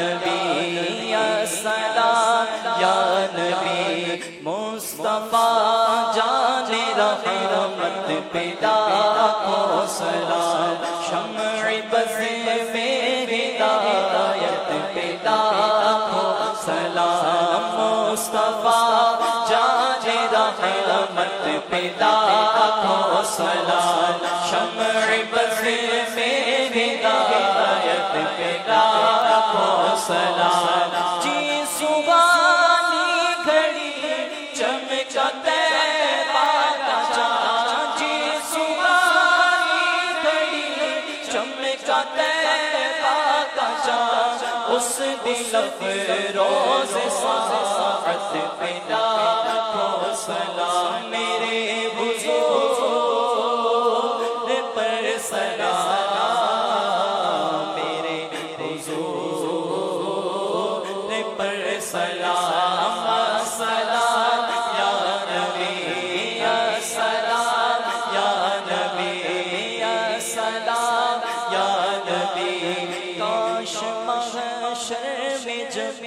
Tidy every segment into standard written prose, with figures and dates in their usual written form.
نبی یا سلام یا نبی مصطفیٰ جان رحمت پہ لاکھوں سلام شمع بز میں ہدایت پہ لاکھوں سلام مصطفیٰ جان رحمت پہ لاکھوں سلام شمع بز میں ہدایت پہ لاکھوں سلام جی سبحانی گھڑی چمکا طیبہ کا چاند جی سبحانی گھڑی چمکا طیبہ کا چاند اس دل افروز ساعت پہ لاکھوں سلام میرے بزرگ پر سلام میرے بزرگ پر سلام سلام یا نبی یا سلام یا نبی یا سلام یا نبی کاش محشر میں جب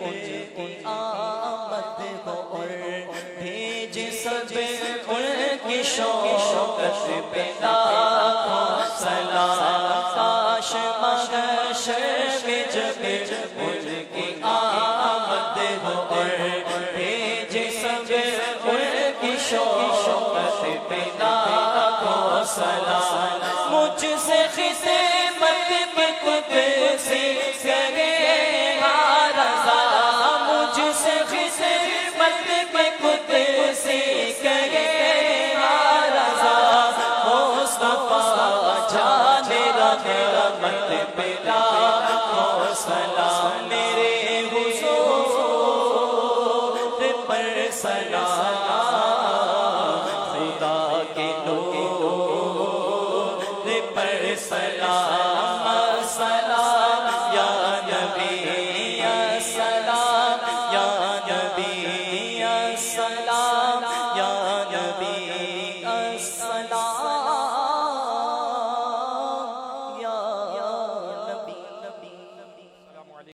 ان کی آمد ہو اور بھیج سب ان کی شوقت پہ لاکھوں سلام کاش محشر میں جب ان کی آمد ہو اور بھیج سب ان کی شوقت پہ لاکھوں سلام مجھ سے خدمت میں قدسی کرے یا رضا مجھ سے خدمت میں قدسی کرے یا رضا مصطفیٰ جان رحمت پہ لاکھوں سلام میرے حضور پر سلام